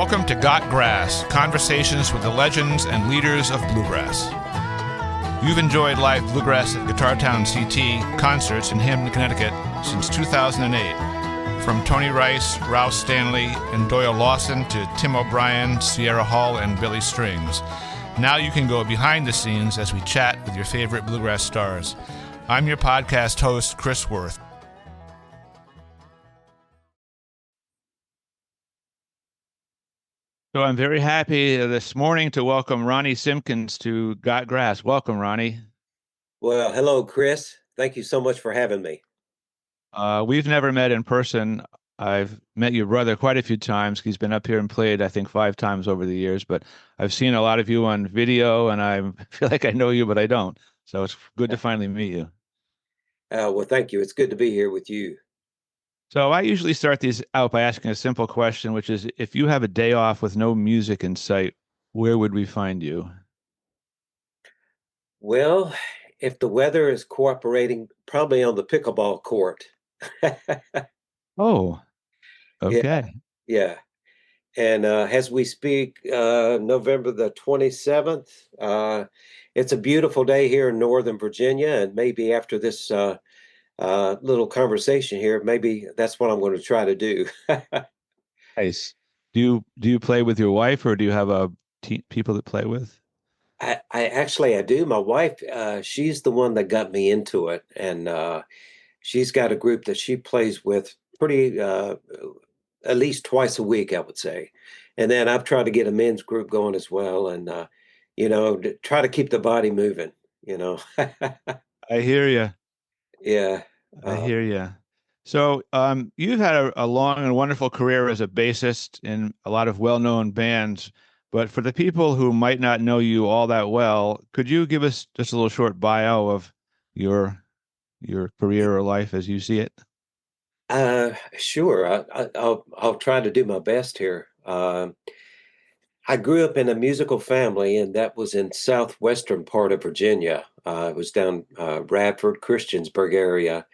Welcome to Got Grass, conversations with the legends and leaders of Bluegrass. You've enjoyed live Bluegrass at Guitar Town CT concerts in Hampton, Connecticut since 2008. From Tony Rice, Rouse Stanley, and Doyle Lawson to Tim O'Brien, Sierra Hall, and Billy Strings. Now you can go behind the scenes as we chat with your favorite Bluegrass stars. I'm your podcast host, Chris Worth. So I'm very happy this morning to welcome Ronnie Simpkins to Got Grass. Welcome, Ronnie. Well, hello, Chris. Thank you so much for having me. We've never met in person. I've met your brother quite a few times. He's been up here and played, I think, 5 times over the years, but I've seen a lot of you on video, and I feel like I know you, but I don't. So it's good to finally meet you. Well, thank you. It's good to be here with you. So I usually start these out by asking a simple question, which is, if you have a day off with no music in sight, where would we find you? Well, if the weather is cooperating, probably on the pickleball court. Oh, okay. Yeah. And as we speak, November the 27th, it's a beautiful day here in Northern Virginia. And maybe after this little conversation here, maybe that's what I'm going to try to do. Nice. Do you play with your wife, or do you have people that play with? I do. My wife, she's the one that got me into it, and she's got a group that she plays with pretty at least twice a week, I would say. And then I've tried to get a men's group going as well, and try to keep the body moving. I hear you. Yeah. I hear you. So you've had a long and wonderful career as a bassist in a lot of well-known bands, but for the people who might not know you all that well, could you give us just a little short bio of your career or life as you see it? Sure. I'll try to do my best here. I grew up in a musical family, and that was in southwestern part of Virginia. It was down Radford, Christiansburg area,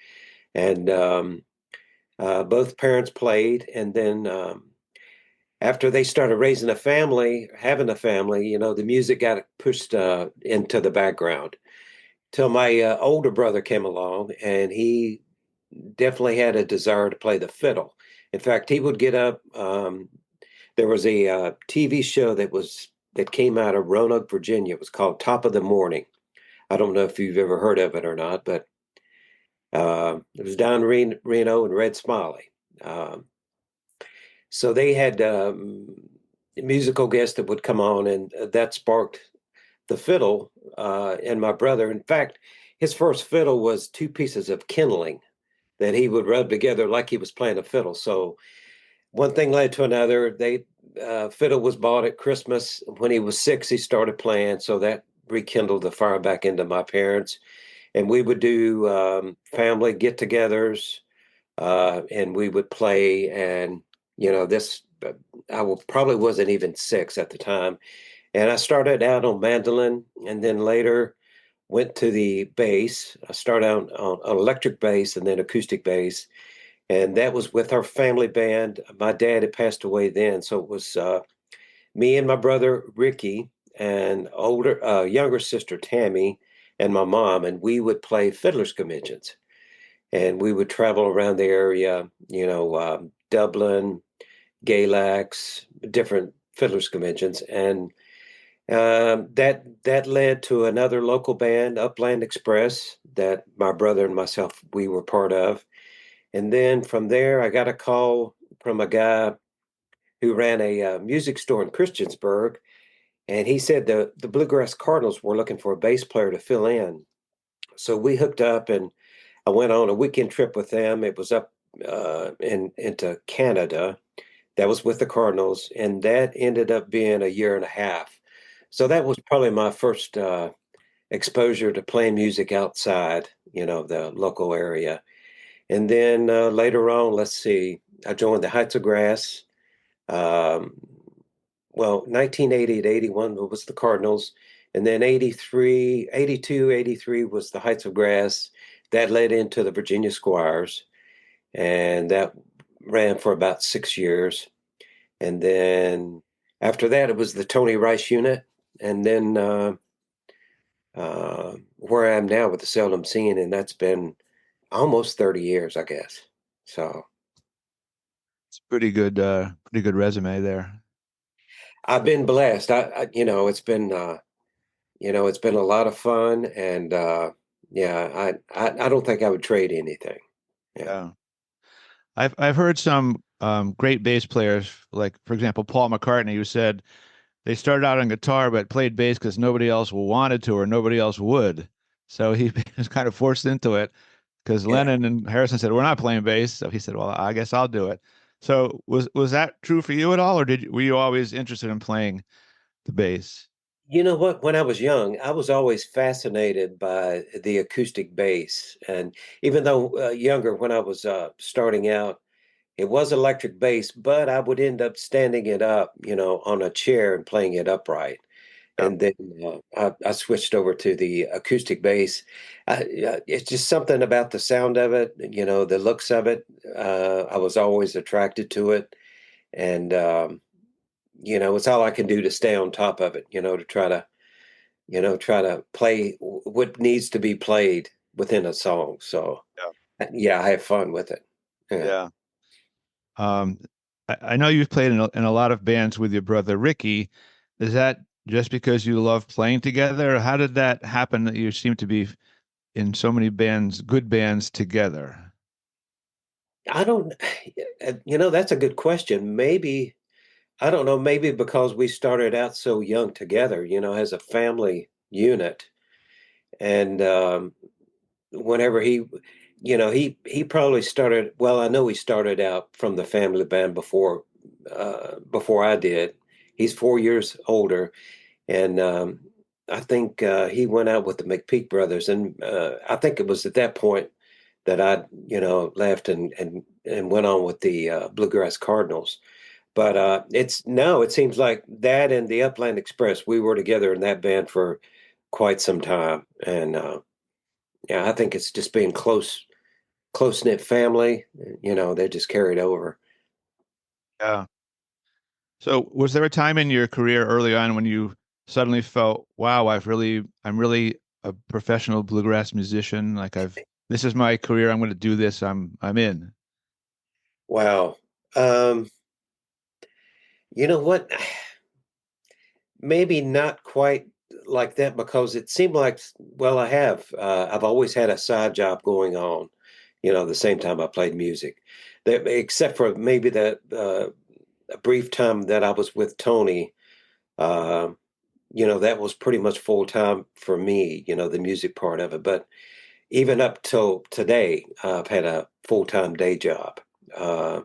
and both parents played. And then after they started raising a family, having a family, the music got pushed into the background. Till my older brother came along, and he definitely had a desire to play the fiddle. In fact, he would get up. There was a TV show that came out of Roanoke, Virginia. It was called Top of the Morning. I don't know if you've ever heard of it or not, but it was Don Reno and Red Smiley. So they had musical guests that would come on, and that sparked the fiddle in my brother. In fact, his first fiddle was 2 pieces of kindling that he would rub together like he was playing a fiddle. So one thing led to another. Fiddle was bought at Christmas. When he was 6, he started playing. So that rekindled the fire back into my parents. And we would do family get-togethers, and we would play. And probably wasn't even 6 at the time. And I started out on mandolin, and then later went to the bass. I started out on electric bass and then acoustic bass. And that was with our family band. My dad had passed away then. So it was me and my brother, Rickie, and younger sister, Tammy, and my mom. And we would play fiddler's conventions. And we would travel around the area, Dublin, Galax, different fiddler's conventions. And that led to another local band, Upland Express, that my brother and myself, we were part of. And then from there, I got a call from a guy who ran a music store in Christiansburg. And he said the Bluegrass Cardinals were looking for a bass player to fill in. So we hooked up, and I went on a weekend trip with them. It was up into Canada. That was with the Cardinals. And that ended up being a year and a half. So that was probably my first exposure to playing music outside, the local area. And then later on, let's see, I joined the Heights of Grass. 1980 to 81 was the Cardinals. And then 82, 83 was the Heights of Grass. That led into the Virginia Squires. And that ran for about 6 years. And then after that, it was the Tony Rice unit. And then where I am now with the Seldom Scene, and that's been almost 30 years, I guess. So It's pretty good resume there. I've been blessed. It's been a lot of fun, and yeah, I don't think I would trade anything. Yeah. Yeah. I've heard some great bass players, like for example, Paul McCartney, who said they started out on guitar but played bass because nobody else wanted to or nobody else would. So he was kind of forced into it because Yeah. Lennon and Harrison said, "We're not playing bass." So he said, "Well, I guess I'll do it." So was that true for you at all, or were you always interested in playing the bass? You know what? When I was young, I was always fascinated by the acoustic bass. And even though younger, when I was starting out, it was electric bass, but I would end up standing it up, on a chair and playing it upright. Yeah. And then I switched over to the acoustic bass. It's just something about the sound of it, the looks of it. I was always attracted to it. And, it's all I can do to stay on top of it, to try to play what needs to be played within a song. So, Yeah. yeah, I have fun with it. Yeah. Yeah. Um, I know you've played in a lot of bands with your brother Ricky. Is that just because you love playing together, or how did that happen that you seem to be in so many bands, good bands together? I don't, that's a good question. Maybe, I don't know, maybe because we started out so young together, as a family unit. And whenever he probably started, well, I know he started out from the family band before I did. He's 4 years older. And I think he went out with the McPeak brothers. And I think it was at that point that I, left and went on with the Bluegrass Cardinals. But it seems like that and the Upland Express, we were together in that band for quite some time. And yeah, I think it's just being close knit family. They just carried over. Yeah. So was there a time in your career early on when you suddenly felt, wow, I'm really a professional bluegrass musician. This is my career. I'm going to do this. I'm in. Wow. Um, you know what? Maybe not quite like that because it seemed like, well, I have. I've always had a side job going on, the same time I played music. Except for maybe that a brief time that I was with Tony, uh, that was pretty much full time for me, the music part of it. But even up till today, I've had a full time day job. Uh,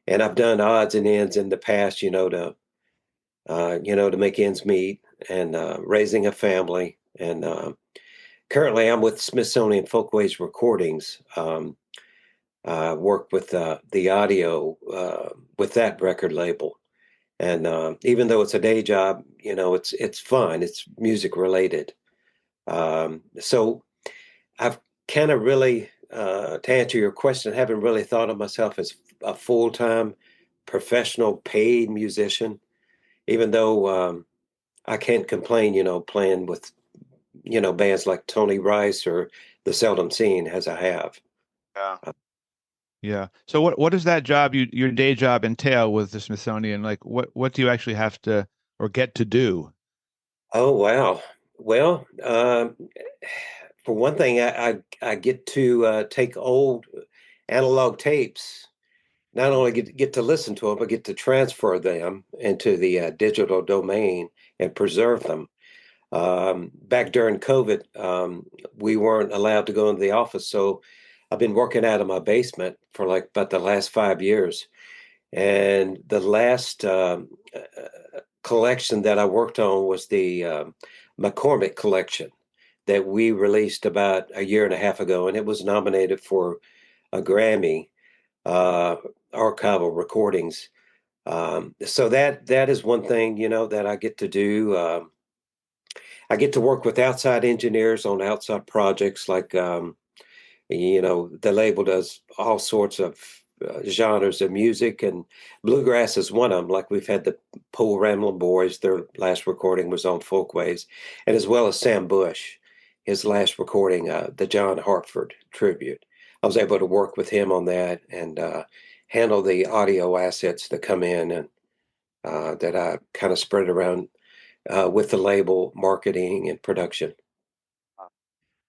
and I've done odds and ends in the past, to make ends meet and raising a family. And currently, I'm with Smithsonian Folkways Recordings. I work with the audio with that record label. And even though it's a day job, it's fun. It's music related. So I've kind of really, to answer your question, haven't really thought of myself as a full time professional paid musician, even though I can't complain, playing with, bands like Tony Rice or the Seldom Scene as I have. Yeah. Yeah. So what does that job, your day job entail with the Smithsonian? Like what do you actually have to or get to do? Oh, wow. Well, for one thing, I get to take old analog tapes, not only get to listen to them, but get to transfer them into the digital domain and preserve them. Back during COVID, we weren't allowed to go into the office, so I've been working out of my basement for like about the last 5 years. And the last collection that I worked on was the McCormick collection that we released about a year and a half ago, and it was nominated for a Grammy, uh, archival recordings. So that is one thing, that I get to do. I get to work with outside engineers on outside projects, like the label does all sorts of genres of music, and bluegrass is one of them. Like we've had the Pool Ramblin' Boys, their last recording was on Folkways, and as well as Sam Bush, his last recording, the John Hartford tribute. I was able to work with him on that and handle the audio assets that come in and that I kind of spread around with the label, marketing, and production.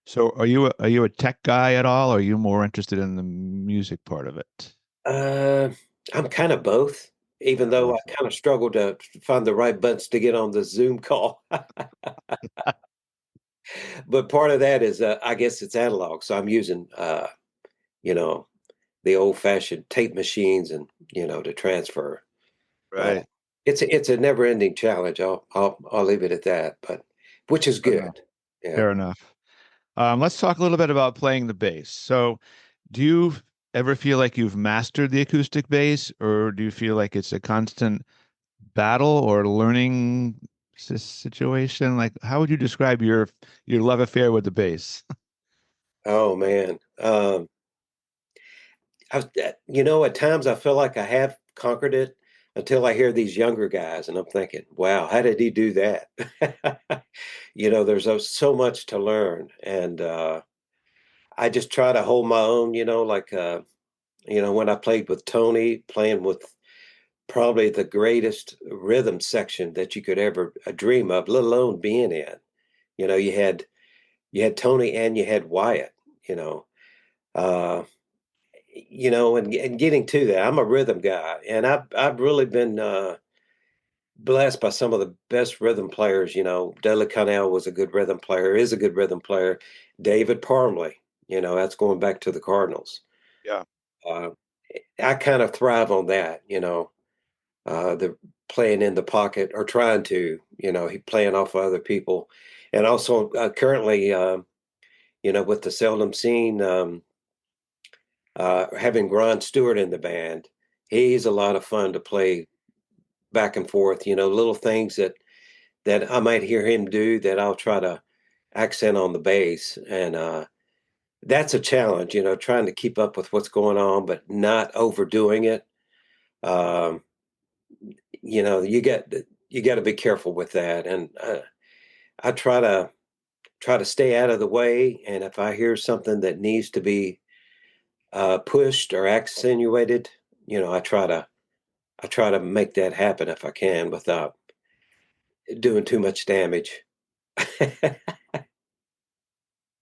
So are you a tech guy at all, or are you more interested in the music part of it? Uh, I'm kind of both, even though I Both. kind of struggle to find the right buttons to get on the Zoom call. But part of that is, I guess it's analog. So I'm using, you know, the old-fashioned tape machines and, to transfer. Uh, Right. it's a never-ending challenge. I'll leave it at that, but which is Fair enough. good. Yeah. Fair enough. Let's talk a little bit about playing the bass. So, do you ever feel like you've mastered the acoustic bass, or do you feel like it's a constant battle or learning situation? Like, how would you describe your love affair with the bass? Oh man. At times I feel like I have conquered it until I hear these younger guys, and I'm thinking, wow, how did he do that? There's so much to learn, and I just try to hold my own. When I played with Tony, playing with probably the greatest rhythm section that you could ever dream of, let alone being in. You know, you had Tony and you had Wyatt. You know. Uh, and getting to that, I'm a rhythm guy, and I've really been blessed by some of the best rhythm players. Dudley Connell was a good rhythm player, is a good rhythm player. David Parmley, that's going back to the Cardinals. Yeah. Uh, I kind of thrive on that. The playing in the pocket or trying to, he playing off of other people, and also currently, with the Seldom Scene. Having Ron Stewart in the band, he's a lot of fun to play back and forth. Little things that I might hear him do that I'll try to accent on the bass, and that's a challenge. Trying to keep up with what's going on, but not overdoing it. Um, you got to be careful with that, and I try to stay out of the way. And if I hear something that needs to be pushed or accentuated, I try to make that happen if I can without doing too much damage.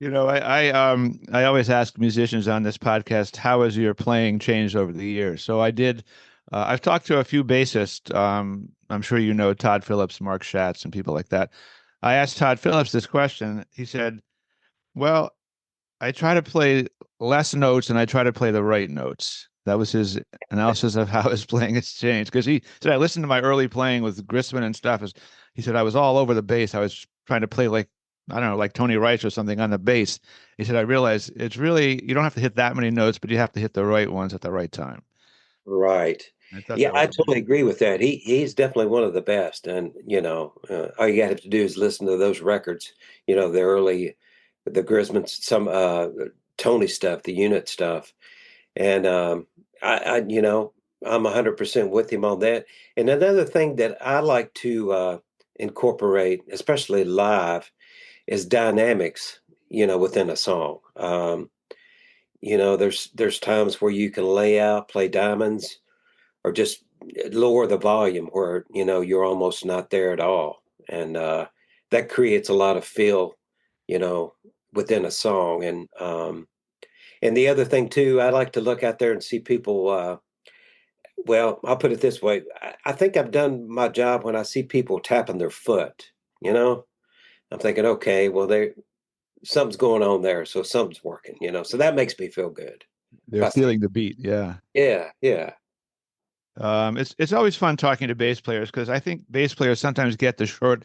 I always ask musicians on this podcast, how has your playing changed over the years? So I've talked to a few bassists. I'm sure you know Todd Phillips, Mark Schatz, and people like that. I asked Todd Phillips this question. He said, well, I try to play less notes and I try to play the right notes. That was his analysis of how his playing has changed. Because he said, I listened to my early playing with Grisman and stuff. He said, I was all over the bass. I was trying to play like, I don't know, like Tony Rice or something on the bass. He said, I realized it's really, you don't have to hit that many notes, but you have to hit the right ones at the right time. Right. I thought Yeah, that I was totally agree with that. He's definitely one of the best, and all you got to do is listen to those records. The early, the Grisman, some Tony stuff, the unit stuff, and I'm 100% with him on that. And another thing that I like to incorporate, especially live, is dynamics. Within a song. There's times where you can lay out, play diamonds, or just lower the volume where you're almost not there at all, and that creates a lot of feel, you know, within a song. And the other thing too, I like to look out there and see people. Well, I'll put it this way: I think I've done my job when I see people tapping their foot. You know, I'm thinking, okay, well, something's going on there, so something's working. So that makes me feel good. If they're I see, feeling the beat. Yeah. yeah, yeah, It's always fun talking to bass players because I think bass players sometimes get the short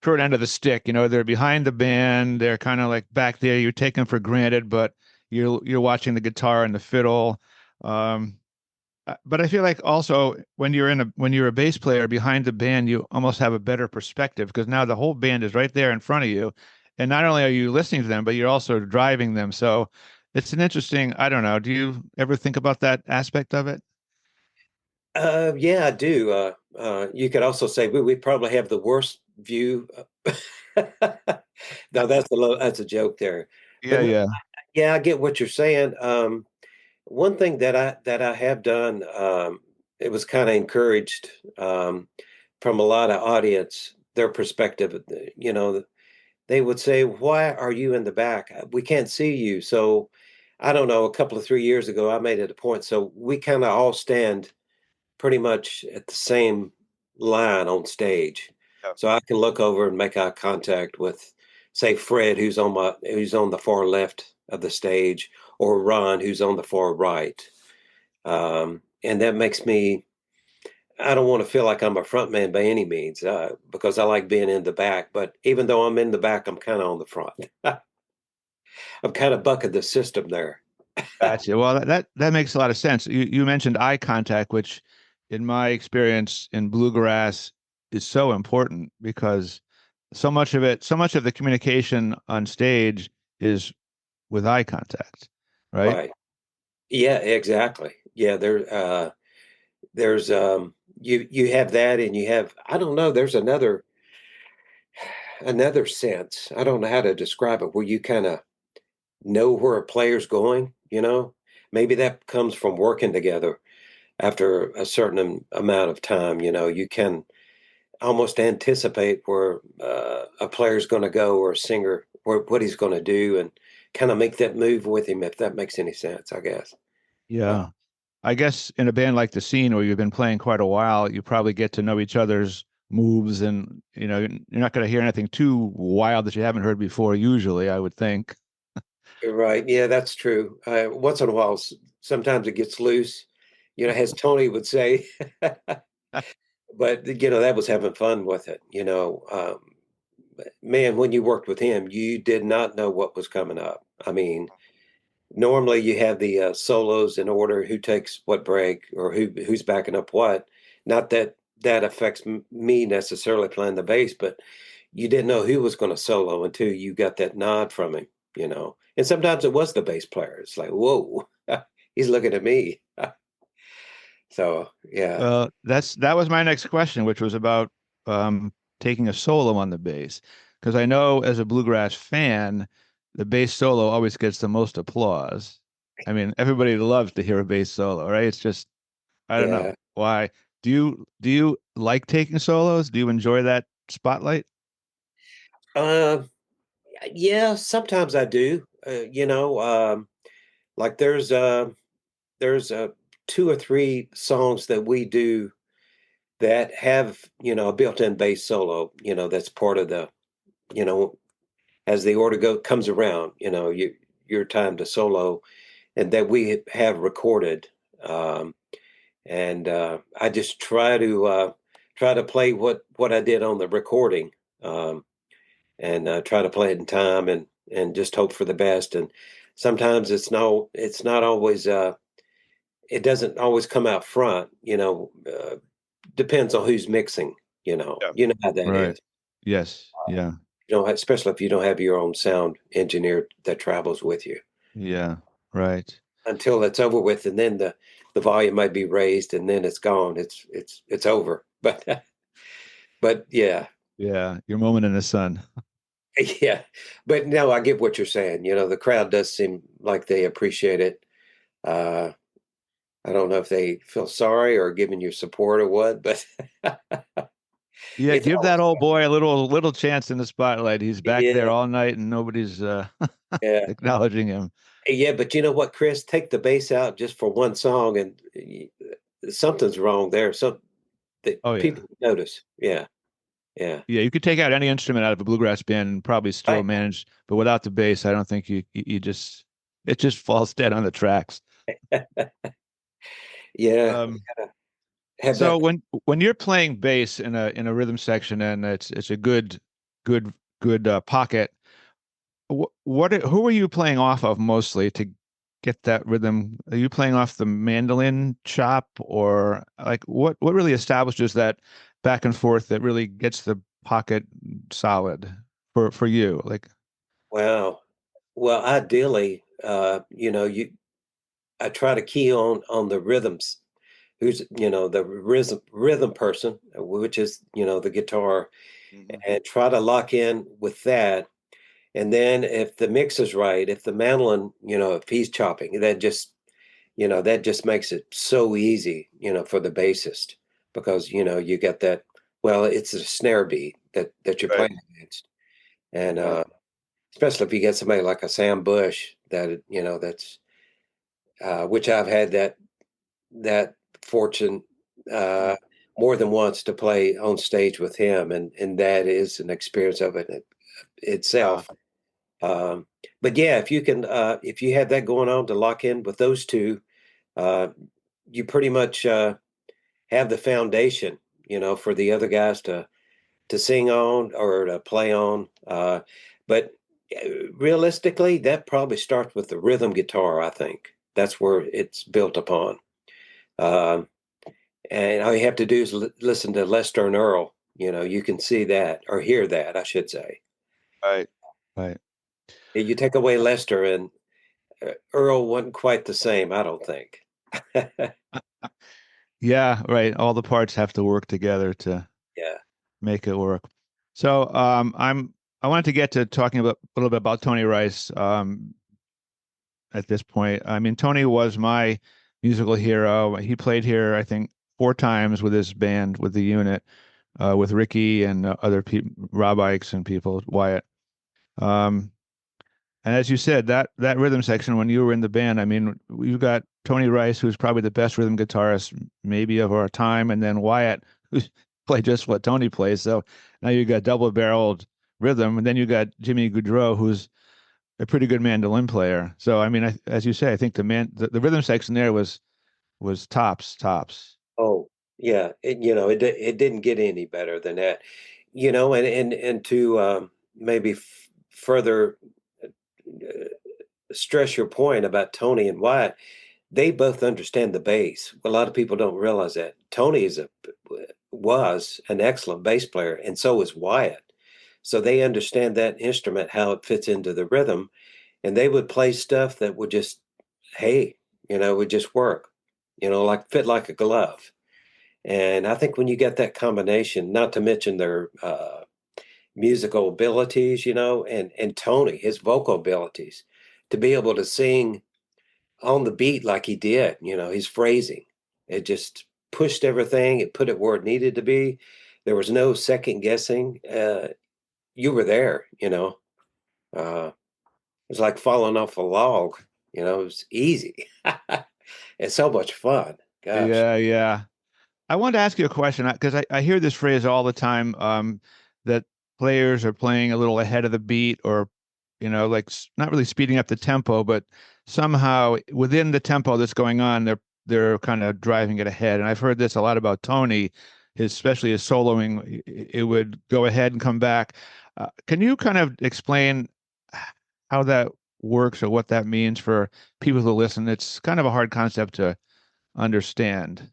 end of the stick. They're behind the band, they're kind of like back there. You take them for granted, but you're watching the guitar and the fiddle. Um, but I feel like also when you're a bass player behind the band, you almost have a better perspective because now the whole band is right there in front of you, and not only are you listening to them, but you're also driving them. So It's an interesting, I don't know. Do you ever think about that aspect of it? Yeah, I do. You could also say we probably have the worst view. No, that's a joke there. But Yeah, no, yeah. yeah, I get what you're saying. One thing that I have done, it was kind of encouraged from a lot of audience, their perspective. They would say, "Why are you in the back? We can't see you." So, I don't know. A couple of 3 years ago, I made it a point. So we kind of all stand pretty much at the same line on stage. Yeah. So I can look over and make eye contact with, say, Fred, who's on the far left of the stage, or Ron, who's on the far right. And that makes me. I don't want to feel like I'm a front man by any means, because I like being in the back. But even though I'm in the back, I'm kind of on the front. I'm kind of bucking the system there. Gotcha. Well, that makes a lot of sense. You mentioned eye contact, which in my experience in bluegrass is so important because so much of the communication on stage is with eye contact, right? Right. Yeah, exactly. Yeah, there's you have that, and you have, I don't know, there's another sense. I don't know how to describe it, where you kind of know where a player's going. Maybe that comes from working together after a certain amount of time. You can almost anticipate where a player's going to go, or a singer, or what he's going to do, and kind of make that move with him, if that makes any sense, I guess. Uh, Yeah. I guess in a band like the Scene, where you've been playing quite a while, you probably get to know each other's moves, and you're not going to hear anything too wild that you haven't heard before. Usually, I would think. you're right. Yeah, that's true. Once in a while, sometimes it gets loose, as Tony would say. But that was having fun with it. Man, when you worked with him, you did not know what was coming up. I mean, normally you have the solos in order, who takes what break, or who's backing up what. Not that that affects me necessarily playing the bass, but you didn't know who was going to solo until you got that nod from him. And sometimes it was the bass player. It's like, whoa, he's looking at me. So yeah, Well, that was my next question, which was about um, taking a solo on the bass, because I know as a bluegrass fan, the bass solo always gets the most applause. I mean, everybody loves to hear a bass solo, right? It's just I don't know yeah. why. Do you like taking solos? Do you enjoy that spotlight? Uh, yeah, sometimes I do. Like there's two or three songs that we do that have a built-in bass solo. That's part of the you know as the order comes around. Your time to solo, and that we have recorded. And I just try to play what I did on the recording. Um, and try to play it in time, and just hope for the best. And sometimes it's not always it doesn't always come out front. Depends on who's mixing. Yeah. You know how that Right. is. Yes. Yeah. Especially if you don't have your own sound engineer that travels with you Yeah. Right. until it's over with, and then the volume might be raised, and then it's gone. It's over. But yeah. Yeah. Your moment in the sun. Yeah, but no, I get what you're saying. The crowd does seem like they appreciate it. Uh, I don't know if they feel sorry or giving you support or what, but Yeah, it's give that always old boy a little chance in the spotlight. He's back there yeah, all night and nobody's yeah, acknowledging him. yeah. But you know what, Chris? Take the bass out just for one song, and something's wrong there. Some that Oh yeah. people notice. Yeah, yeah. Yeah, you could take out any instrument out of a bluegrass band and probably still Right. manage, but without the bass, I don't think you just it just falls dead on the tracks. Yeah, Um, have so that. when you're playing bass in a rhythm section and it's a good good pocket, who are you playing off of mostly to get that rhythm? Are you playing off the mandolin chop, or like what really establishes that back and forth that really gets the pocket solid for you? Like, Wow. Well, ideally. you know, I try to key on the rhythms. Who's, the rhythm person, which is, the guitar, Hmm. and try to lock in with that. And then if the mix is right, if the mandolin, if he's chopping, that just makes it so easy, for the bassist, because you get that. Well, it's a snare beat that you're Right. playing against, and Right. especially if you get somebody like a Sam Bush, that's which I've had that fortune uh, Mm. more than once to play on stage with him, and that is an experience of it Wow. itself. Um, but yeah, if you have that going on to lock in with those two, uh, you pretty much have the foundation, for the other guys to sing on or to play on. But realistically, that probably starts with the rhythm guitar. I think that's where it's built upon. Um, and all you have to do is listen to Lester and Earl. You can see that or hear that, I should say. Right. Right. You take away Lester, and Earl wasn't quite the same, I don't think. Yeah, right. All the parts have to work together to Yeah. make it work. So, I wanted to get to talking about a little bit about Tony Rice. At this point, I mean, Tony was my musical hero. He played here, I think, 4 times with his band, with the unit, with Rickie and other people, Rob Ikes and people, Wyatt. Um, And as you said, that rhythm section when you were in the band, I mean, you got Tony Rice, who's probably the best rhythm guitarist maybe of our time, and then Wyatt, who's played just what Tony plays. So now you got double-barreled rhythm, and then you got Jimmy Goudreau, who's a pretty good mandolin player. So I mean, as you say, I think the rhythm section there was tops. Oh, yeah. It didn't get any better than that. And to maybe further stress your point about Tony and Wyatt, they both understand the bass. A lot of people don't realize that Tony was an excellent bass player, and so is Wyatt. So they understand that instrument, how it fits into the rhythm, and they would play stuff that would just, hey, would just work, like fit like a glove. And I think when you get that combination, not to mention their musical abilities, and Tony, his vocal abilities, to be able to sing on the beat like he did, his phrasing, it just pushed everything. It put it where it needed to be. There was no second guessing. You were there, it was like falling off a log, it was easy. It's so much fun. Gosh. Yeah, yeah. I wanted to ask you a question because I hear this phrase all the time, that players are playing a little ahead of the beat or, like not really speeding up the tempo, but somehow within the tempo that's going on, they're kind of driving it ahead. And I've heard this a lot about Tony, especially his soloing. It would go ahead and come back. Can you kind of explain how that works or what that means for people who listen? It's kind of a hard concept to understand.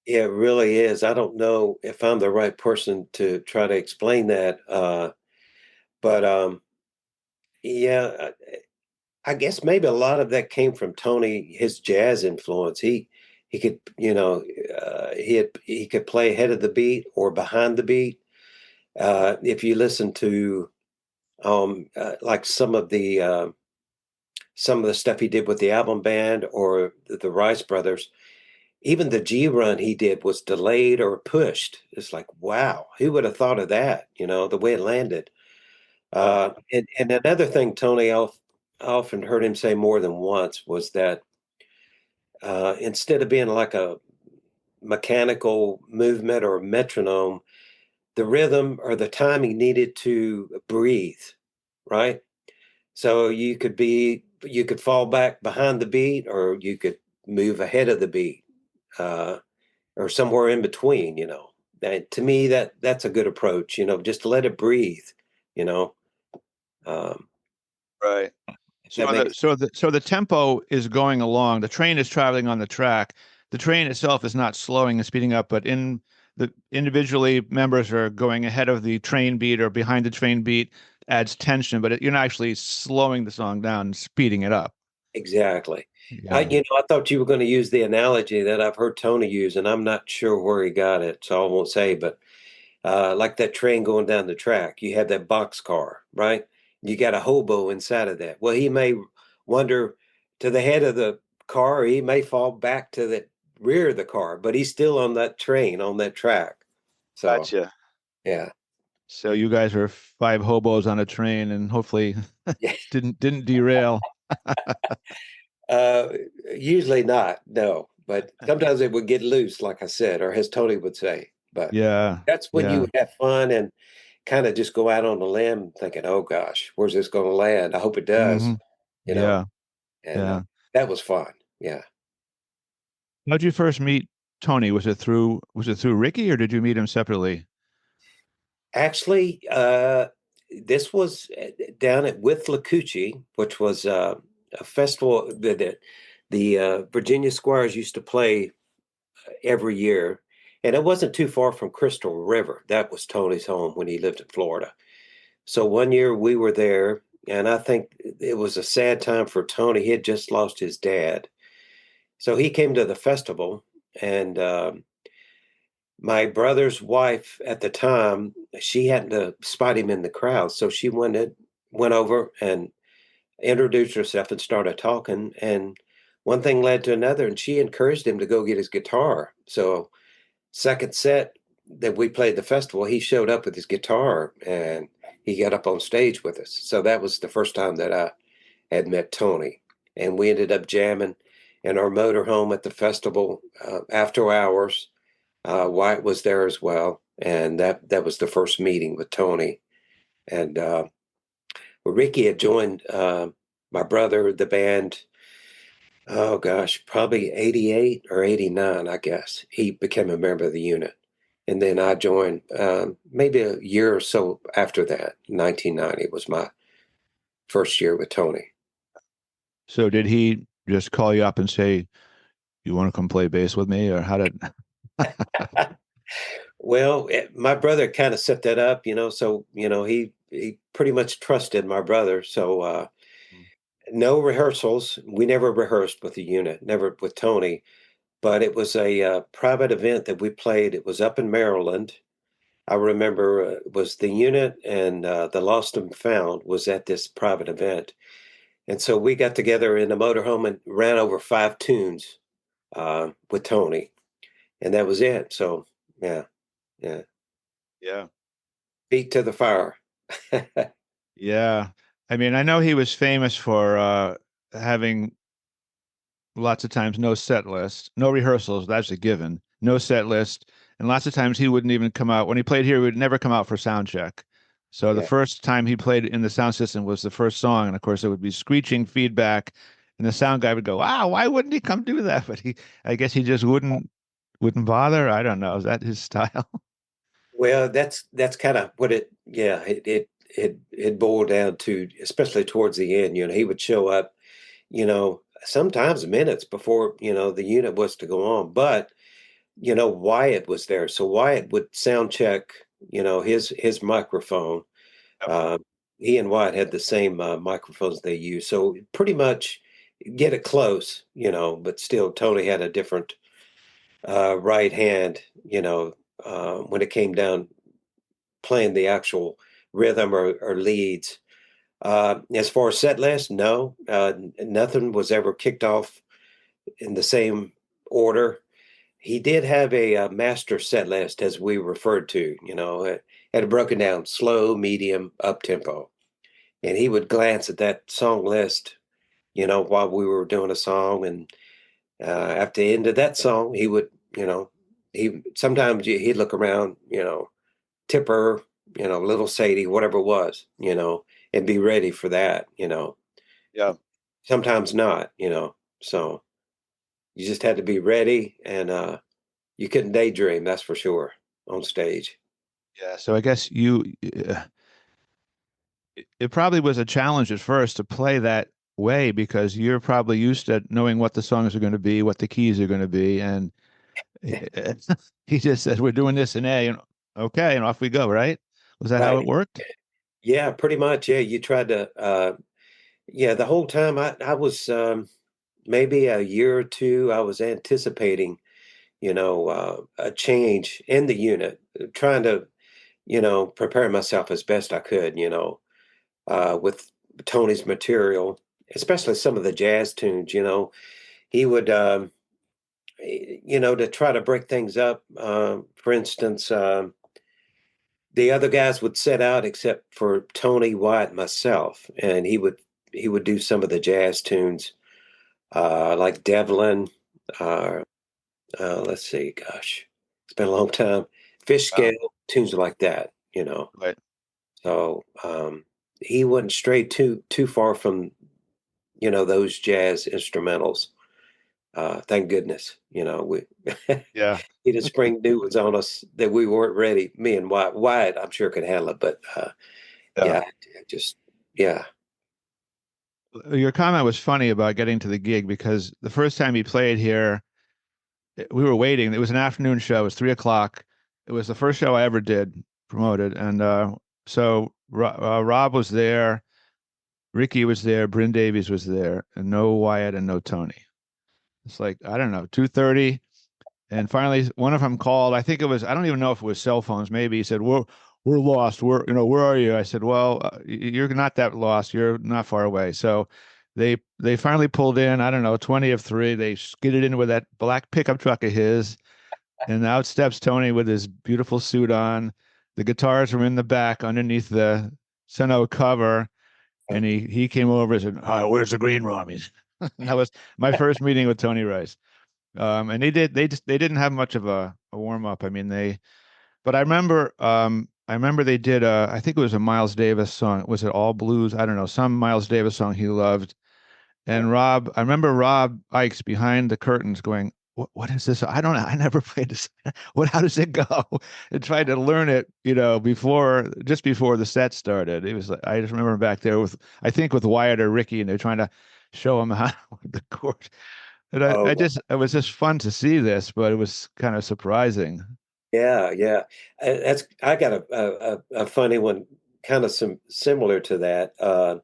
Yeah, it really is. I don't know if I'm the right person to try to explain that. But yeah, I guess maybe a lot of that came from Tony, his jazz influence. He could, he could play ahead of the beat or behind the beat. If you listen to like some of the stuff he did with the album band or the Rice Brothers, even the G run he did was delayed or pushed. It's like, wow, who would have thought of that? The way it landed. And another thing, Tony, I often heard him say more than once was that instead of being like a mechanical movement or metronome, the rhythm or the timing needed to breathe, right? So you could fall back behind the beat, or you could move ahead of the beat, uh, or somewhere in between. And to me, that's a good approach. Just let it breathe. You know, um, Right. if that So makes the tempo is going along. The train is traveling on the track. The train itself is not slowing and speeding up, but in the individually members are going ahead of the train beat or behind the train beat adds tension, but you're not actually slowing the song down and speeding it up. Exactly. Yeah. I thought you were going to use the analogy that I've heard Tony use, and I'm not sure where he got it, so I won't say. But like that train going down the track, you have that box car, right? You got a hobo inside of that. Well, he may wander to the head of the car, or he may fall back to the rear of the car, but he's still on that train on that track. So, Gotcha. yeah. So you guys are five hobos on a train and hopefully Yeah. didn't derail. Uh, Usually not, no. But sometimes it would get loose, like I said, or as Tony would say. But Yeah. that's when you Yeah. would have fun and kind of just go out on a limb thinking, oh gosh, where's this going to land? I hope it does, Hmm. you know. Yeah. And Yeah. that was fun. Yeah. How'd you first meet Tony? Was it through Rickie or did you meet him separately? Actually, this was down at with Lacucci, which was a festival that the Virginia Squires used to play every year. And it wasn't too far from Crystal River. That was Tony's home when he lived in Florida. So one year we were there, and I think it was a sad time for Tony. He had just lost his dad. So he came to the festival, and my brother's wife at the time, she happened to spot him in the crowd. So she went over and introduced herself and started talking. And one thing led to another, and she encouraged him to go get his guitar. So second set that we played the festival, he showed up with his guitar and he got up on stage with us. So that was the first time that I had met Tony. And we ended up jamming in our motorhome at the festival after hours. Wyatt was there as well. And that was the first meeting with Tony. And Rickie had joined my brother, the band, oh gosh, probably 88 or 89, I guess. He became a member of the unit. And then I joined maybe a year or so after that. 1990 was my first year with Tony. So did he just call you up and say, you want to come play bass with me? Or how did Well, my brother kind of set that up, so, he pretty much trusted my brother. So no rehearsals. We never rehearsed with the unit, never with Tony, but it was a private event that we played. It was up in Maryland. I remember it was the unit and the Lost and Found was at this private event. And so we got together in the motorhome and ran over 5 tunes with Tony, and that was it. So, yeah, yeah, Yeah. feet to the fire. Yeah. I mean, I know he was famous for having lots of times no set list, no rehearsals, that's a given, no set list. And lots of times he wouldn't even come out. When he played here, he would never come out for sound check. So the Yeah. first time he played in the sound system was the first song. And of course, it would be screeching feedback. And the sound guy would go, wow, why wouldn't he come do that? But I guess he just wouldn't bother. I don't know. Is that his style? Well, that's kind of what it boiled down to, especially towards the end. He would show up, sometimes minutes before, the unit was to go on. But Wyatt was there. So Wyatt would sound check, his microphone. Yep. Uh, he and Wyatt had the same microphones they used. So pretty much get it close, but still Tony had a different right hand, when it came down playing the actual rhythm or leads. As far as set list, no, nothing was ever kicked off in the same order. He did have a, master set list, as we referred to, had it broken down slow, medium, up tempo. And he would glance at that song list, while we were doing a song. And at the end of that song, he would, he sometimes he'd look around, Tipper, Little Sadie, whatever it was, and be ready for that. Yeah. Sometimes not, So you just had to be ready and you couldn't daydream, that's for sure, on stage. Yeah. So I guess it probably was a challenge at first to play that way because you're probably used to knowing what the songs are going to be, what the keys are going to be, and he just said, "We're doing this in A," and okay, and off we go. Right? Was that how Right. it worked? Yeah, pretty much. Yeah, you tried to Yeah, the whole time I was maybe a year or two, I was anticipating, a change in the unit, trying to, prepare myself as best I could, with Tony's material, especially some of the jazz tunes, he would, to try to break things up. For instance, the other guys would set out except for Tony, Wyatt, myself, and he would do some of the jazz tunes, like Devlin. Uh, let's see, gosh, it's been a long time. Fish Wow. scale tunes like that, Right. So he wasn't stray too far from those jazz instrumentals. Thank goodness, we Yeah. he just spring new ones on us that we weren't ready. Me and Wyatt, I'm sure could handle it, but Yeah. yeah, just yeah. Your comment was funny about getting to the gig because the first time he played here, we were waiting. It was an afternoon show. It was 3 o'clock. It was the first show I ever did promoted, and Rob was there, Rickie was there, Bryn Davies was there, and no Wyatt and no Tony. It's like I don't know, 2:30. And finally, one of them called. I think it was, I don't even know if it was cell phones. Maybe he said, we're lost. Where are you? I said, well, you're not that lost. You're not far away. So they finally pulled in, I don't know, 20 of three. They skidded in with that black pickup truck of his. And out steps Tony with his beautiful suit on. The guitars were in the back underneath the Seno cover. And he came over and said, "Hi, where's the green room?" And that was my first meeting with Tony Rice. And they didn't have much of a warm up. I mean, but I remember they did I think it was a Miles Davis song. Was it All Blues? I don't know, some Miles Davis song he loved. And I remember Rob Ikes behind the curtains going, what is this? I never played this. How does it go? And tried to learn it, just before the set started. It was like, I just remember back there I think with Wyatt or Rickie, and they're trying to show him how the chord. And Oh, it was just fun to see this, but it was kind of surprising. yeah, yeah. That's I got a funny one, kind of similar to that.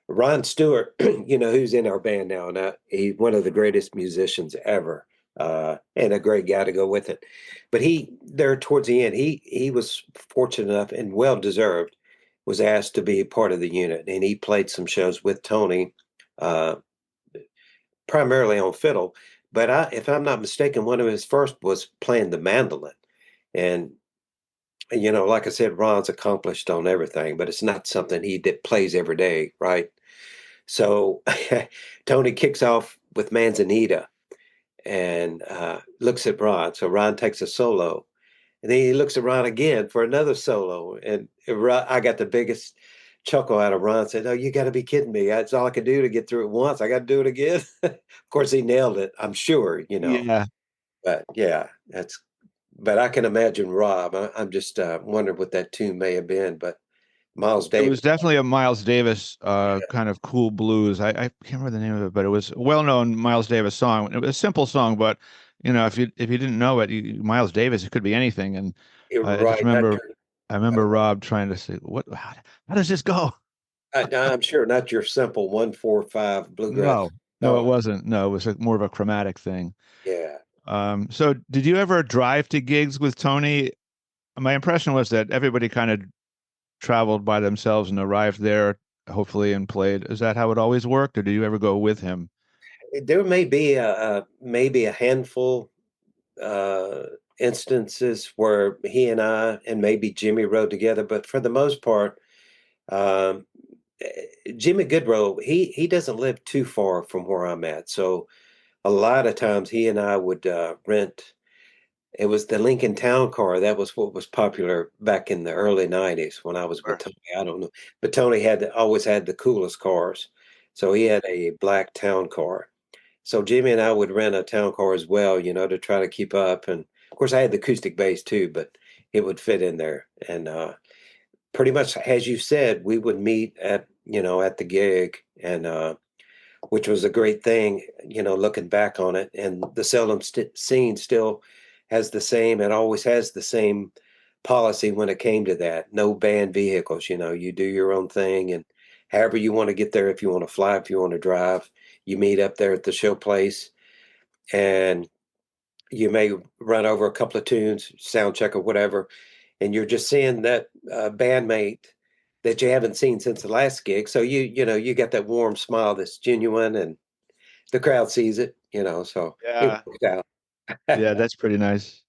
Ron Stewart, who's in our band now, he's one of the greatest musicians ever, and a great guy to go with it. But he, there towards the end, he was fortunate enough and well deserved, was asked to be part of the unit, and he played some shows with Tony, uh, primarily on fiddle. But if I'm not mistaken, one of his first was playing the mandolin, and like I said, Ron's accomplished on everything, but it's not something he plays every day, right? So Tony kicks off with Manzanita and looks at Ron. So Ron takes a solo. And then he looks at Ron again for another solo. And I got the biggest chuckle out of Ron. Said, "Oh, you got to be kidding me. That's all I can do to get through it once. I got to do it again." Of course, he nailed it, I'm sure. Yeah, But yeah, but I can imagine Rob. I'm just wondering what that tune may have been. But Miles it Davis. was definitely a Miles Davis kind of cool blues. I can't remember the name of it, but it was a well-known Miles Davis song. It was a simple song, but if you didn't know it, Miles Davis, it could be anything. And I just Right. remember I remember Rob trying to say, how does this go?" I'm sure not your simple 1-4-5 bluegrass. No, it No, wasn't. No, it was more of a chromatic thing. yeah. So did you ever drive to gigs with Tony? My impression was that everybody kind of traveled by themselves and arrived there, hopefully, and played. Is that how it always worked, or do you ever go with him? There may be maybe a handful uh, instances where he and I and maybe Jimmy rode together, but for the most part, um, Jimmy Goodrow, he doesn't live too far from where I'm at, so a lot of times he and I would rent. It was the Lincoln Town Car. That was what was popular back in the early '90s when I was with Sure. Tony. I don't know, but Tony always had the coolest cars, so he had a black Town Car. So Jimmy and I would rent a Town Car as well, to try to keep up. And of course, I had the acoustic bass too, but it would fit in there. And pretty much, as you said, we would meet at the gig, and which was a great thing, looking back on it. And the Seldom Scene still has the same, and always has the same policy when it came to that. No band vehicles, you do your own thing and however you want to get there. If you want to fly, if you want to drive, you meet up there at the show place, and you may run over a couple of tunes, sound check or whatever, and you're just seeing that bandmate that you haven't seen since the last gig. So you get that warm smile that's genuine, and the crowd sees it. So it Yeah. worked out. Yeah, that's pretty nice.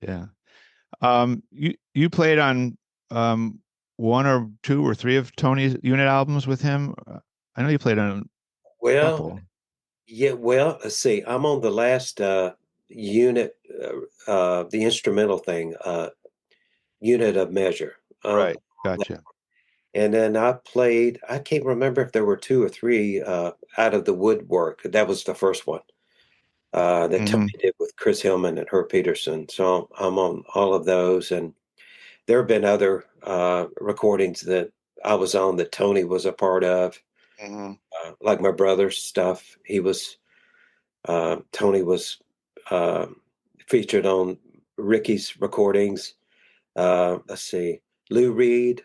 Yeah. You played on one or two or three of Tony's unit albums with him. I know you played on a Well, couple. yeah. Well, let's see. I'm on the last unit, the instrumental thing, unit of measure. Right. Gotcha. And then I played. I can't remember if there were two or three out of the woodwork. That was the first one that Tony Hmm. did with Chris Hillman and Herb Peterson. So I'm on all of those, and there have been other recordings that I was on that Tony was a part of, Hmm. like my brother's stuff. Tony was uh, featured on Rickie's recordings. Let's see, Lou Reed.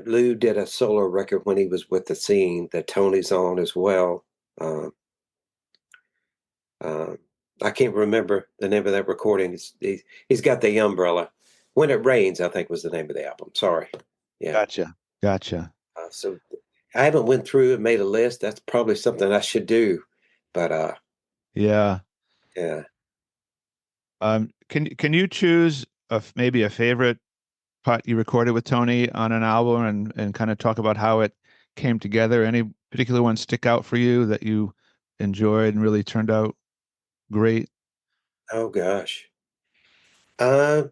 Lou did a solo record when he was with the Scene that Tony's on as well. Uh, uh, I can't remember the name of that recording. He's got the umbrella. When It Rains, I think was the name of the album. Sorry. Yeah. Gotcha. Gotcha. So I haven't went through and made a list. That's probably something I should do. But Yeah. yeah. Can you choose maybe a favorite part you recorded with Tony on an album and kind of talk about how it came together? Any particular ones stick out for you that you enjoyed and really turned out great? Oh gosh. Uh,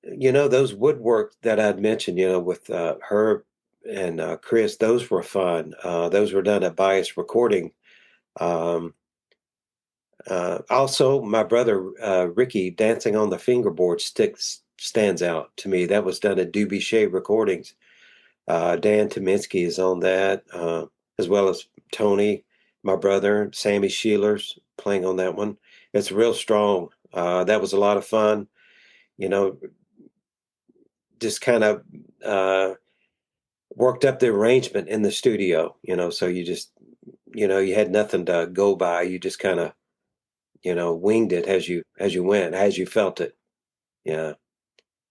those woodwork that I'd mentioned, with Herb and Chris, those were fun. Those were done at Bias Recording. Um, Also, my brother Rickie dancing on the fingerboard sticks stands out to me. That was done at Doobie Shea Recordings. Dan Tominski is on that, as well as Tony, my brother, Sammy Sheelers playing on that one. It's real strong. That was a lot of fun. You know, just kind of worked up the arrangement in the studio. So you just, you had nothing to go by. You just kind of, winged it as you went, as you felt it. Yeah,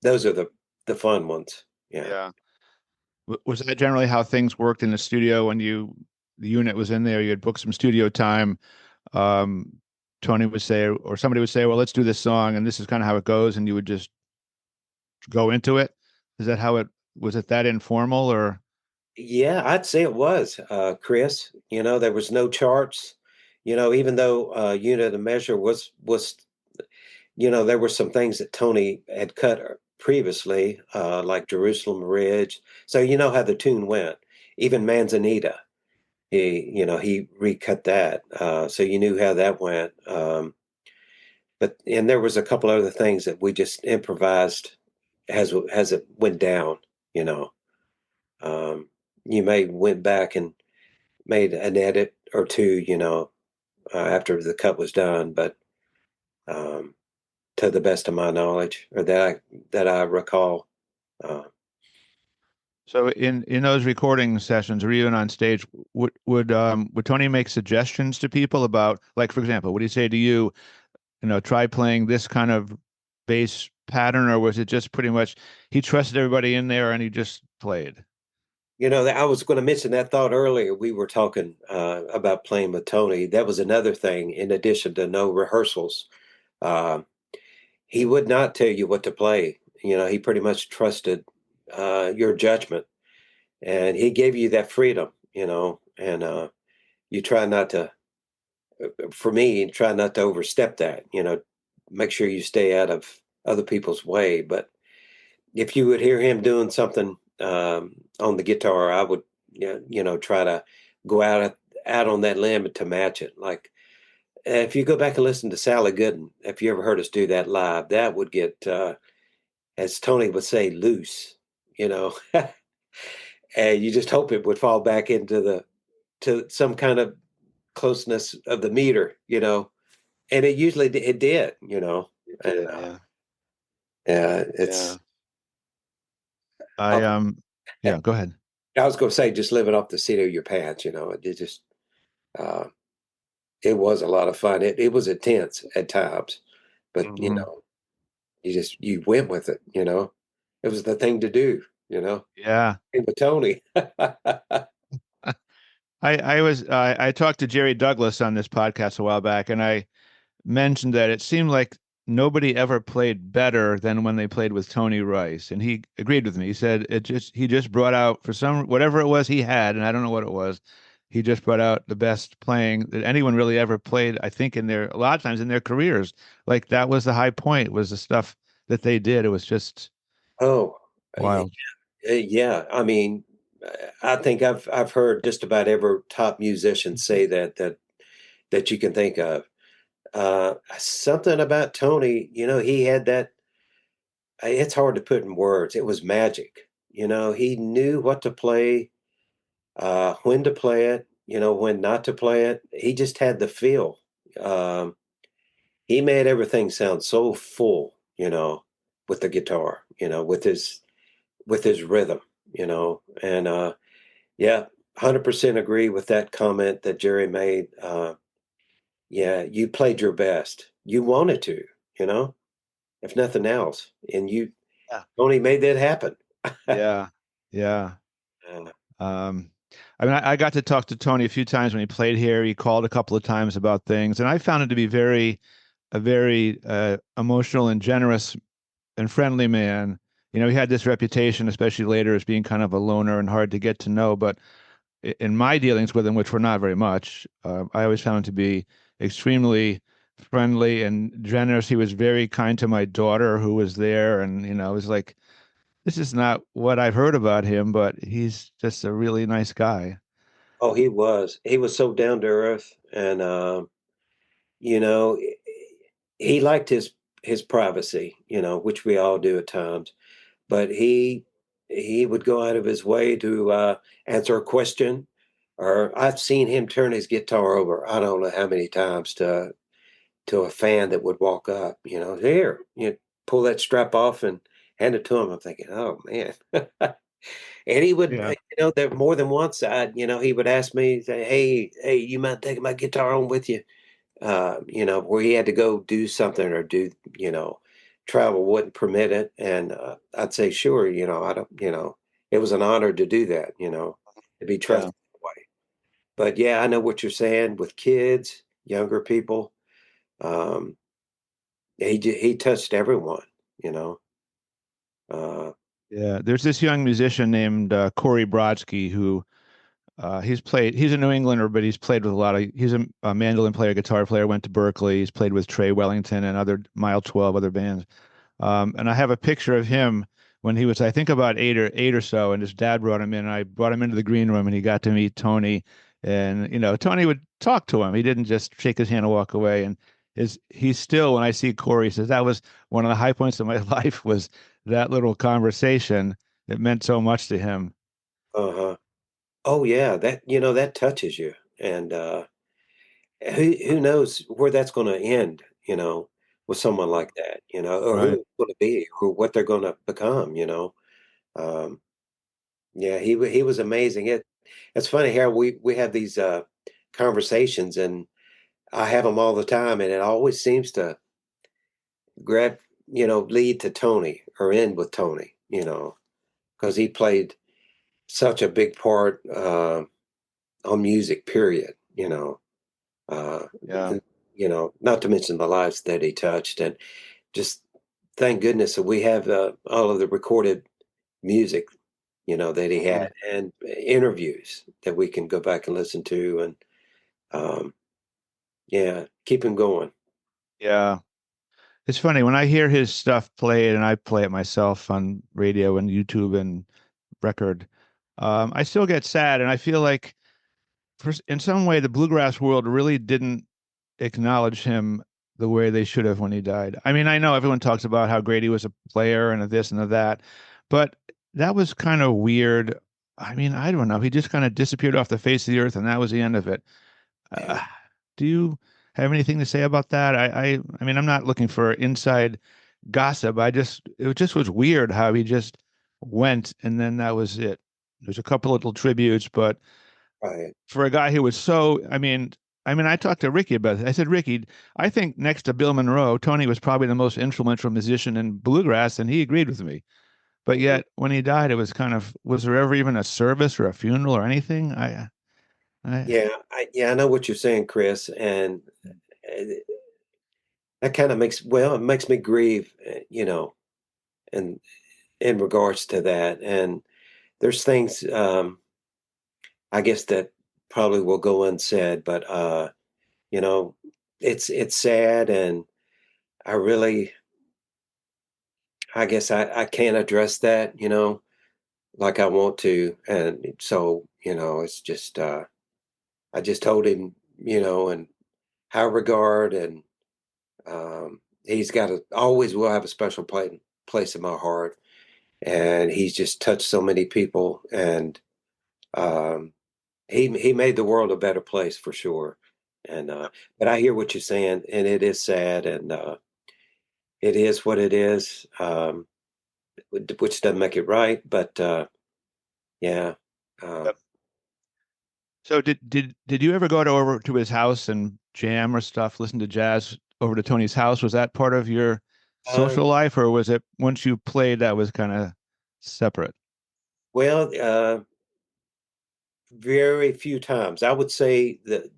those are the fun ones. Yeah. Yeah. Was that generally how things worked in the studio when the unit was in there? You had booked some studio time. Um, Tony would say, or somebody would say, "Well, let's do this song, and this is kind of how it goes," and you would just go into it. Is that how it was? It that informal, or Yeah, I'd say it was, Chris. There was no charts. Even though unit of measure was, there were some things that Tony had cut previously, like Jerusalem Ridge. So you know how the tune went. Even Manzanita, he recut that. So you knew how that went. And there was a couple other things that we just improvised as it went down. You know, um, you may went back and made an edit or two, after the cut was done, but um, to the best of my knowledge, or that I recall. Uh, so in those recording sessions or even on stage, would Tony make suggestions to people about, like, for example, would he say to you, try playing this kind of bass pattern, or was it just pretty much he trusted everybody in there and he just played? I was going to mention that thought earlier. We were talking about playing with Tony. That was another thing, in addition to no rehearsals. Uh, he would not tell you what to play. He pretty much trusted your judgment, and he gave you that freedom. And you try not to. For me, try not to overstep that. Make sure you stay out of other people's way. But if you would hear him doing something on the guitar, I would, try to go out on that limb to match it. Like if you go back and listen to Sally Gooden, if you ever heard us do that live, that would get, as Tony would say, loose. You know, and you just hope it would fall back into to some kind of closeness of the meter. And it usually it did. It And did, yeah. yeah, Yeah. it's. I yeah, go ahead. I was going to say, just living off the seat of your pants, it just, uh, it was a lot of fun. It was intense at times, but Hmm. you went with it, it was the thing to do, Yeah. and with Tony. I talked to Jerry Douglas on this podcast a while back, and I mentioned that it seemed like nobody ever played better than when they played with Tony Rice, and he agreed with me. He said he just brought out for some whatever it was he had, and I don't know what it was. He just brought out the best playing that anyone really ever played. I think in their a lot of times in their careers, like that was the high point was the stuff that they did. It was just Oh, wild. yeah. I mean, I think I've heard just about every top musician say that you can think of. Something about Tony, he had that. It's hard to put in words. It was magic. He knew what to play, when to play it, when not to play it. He just had the feel. Um, he made everything sound so full, with the guitar, with his rhythm, and yeah, 100% agree with that comment that Jerry made. Yeah, you played your best. You wanted to, you know, if nothing else, and you Yeah. only made that happen. Yeah. Yeah. Uh, Um, I mean, I got to talk to Tony a few times when he played here. He called a couple of times about things, and I found him to be a very emotional and generous and friendly man. You know, he had this reputation, especially later, as being kind of a loner and hard to get to know. But in my dealings with him, which were not very much, I always found him to be extremely friendly and generous. He was very kind to my daughter who was there, and it was like this is not what I've heard about him, but he's just a really nice guy. oh, he was. He was so down to earth, and you know, he liked his privacy, which we all do at times. But he would go out of his way to answer a question, or I've seen him turn his guitar over. I don't know how many times to a fan that would walk up. Here, pull that strap off and hand it to him. I'm thinking, oh man. And he would, Yeah. there more than once. He would ask me, say, hey, you mind taking my guitar on with you? Where he had to go do something or travel wouldn't permit it. And I'd say, sure, I don't, it was an honor to do that, to be Yeah. trusted that way. But yeah, I know what you're saying with kids, younger people. Um, he touched everyone, you know. Uh, Yeah. There's this young musician named Corey Brodsky who he's a New Englander, but he's played with he's a mandolin player, guitar player, went to Berkeley. He's played with Trey Wellington and other Mile 12 other bands. And I have a picture of him when he was, I think, about eight or so, and his dad brought him in. I brought him into the green room, and he got to meet Tony. And Tony would talk to him. He didn't just shake his hand and walk away. And he's still, when I see Corey, he says that was one of the high points of my life was that little conversation. It meant so much to him. uh-huh. Oh yeah, that touches you. And who knows where that's going to end, with someone like that, or who Right. it's going to be, or what they're going to become. Um, yeah, he was amazing. It's funny how we have these conversations, and I have them all the time, and it always seems to grab, lead to Tony or end with Tony, because he played such a big part on music, period, uh, Yeah. not to mention the lives that he touched. And just thank goodness that we have all of the recorded music, that he Mhm. had, and interviews that we can go back and listen to. And um, yeah, keep him going. Yeah. It's funny when I hear his stuff played, and I play it myself on radio and YouTube and record. I still get sad, and I feel like, in some way, the bluegrass world really didn't acknowledge him the way they should have when he died. I mean, I know everyone talks about how great he was a player and a this and a that, but that was kind of weird. I mean, I don't know. He just kind of disappeared off the face of the earth, and that was the end of it. Yeah. Uh, do you have anything to say about that? I mean, I'm not looking for inside gossip. It just was weird how he just went, and then that was it. There's a couple little tributes, but Right. for a guy who was so, I talked to Rickie about it. I said, Rickie, I think next to Bill Monroe, Tony was probably the most influential musician in bluegrass, and he agreed with me. But Mhm. yet, when he died, it was kind of, was there ever even a service or a funeral or anything? I, I know what you're saying, Chris, and uh, that kind of it makes me grieve, and in regards to that. And there's things, I guess, that probably will go unsaid, but you know, it's sad, and I really, I guess I can't address that, like I want to, and so it's just I just told him, in high regard, and he's got to always will have a special place in my heart, and he's just touched so many people, and um, he made the world a better place for sure. And but I hear what you're saying, and it is sad, and it is what it is, which doesn't make it right, but yeah. Uh, Yep. So did you ever go over to his house and jam or stuff, listen to jazz over to Tony's house? Was that part of your uh, social life, or was it once you played that was kind of separate? well, very few times. I would say that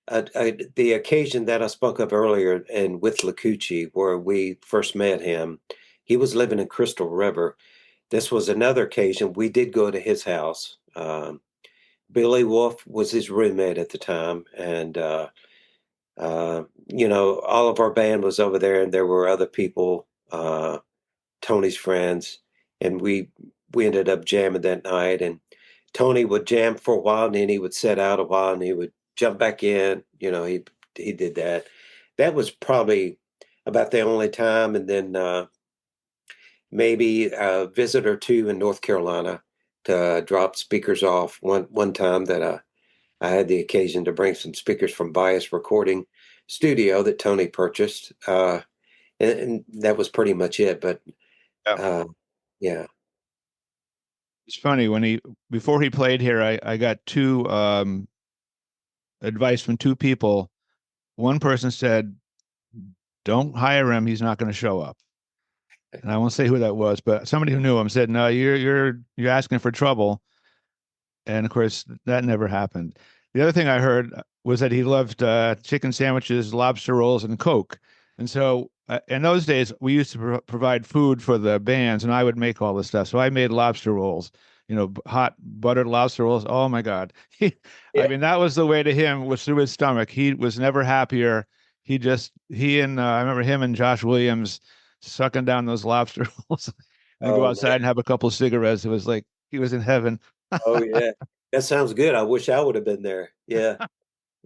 the occasion that I spoke of earlier, and with Lacucci, where we first met him, he was living in Crystal River. This was another occasion we did go to his house. Billy Wolf was his roommate at the time, and all of our band was over there, and there were other people, Tony's friends, and we ended up jamming that night. And Tony would jam for a while, and then he would sit out a while, and he would jump back in. He did that. That was probably about the only time, and then maybe a visit or two in North Carolina to drop speakers off. One time that I had the occasion to bring some speakers from Bias Recording Studio that Tony purchased, and that was pretty much it. But Yeah. uh, yeah. It's funny when before he played here, I got two advice from two people. One person said, "Don't hire him; he's not going to show up." And I won't say who that was, but somebody who knew him said, "No, you're asking for trouble." And of course, that never happened. The other thing I heard was that he loved chicken sandwiches, lobster rolls, and Coke. And so in those days, we used to provide food for the bands, and I would make all this stuff. So I made lobster rolls, hot buttered lobster rolls. Oh my God. Yeah. That was the way to him, was through his stomach. He was never happier. He and I remember him and Josh Williams sucking down those lobster rolls and go Oh man. outside and have a couple of cigarettes. It was like he was in heaven. Oh yeah. That sounds good. I wish I would have been there. Yeah.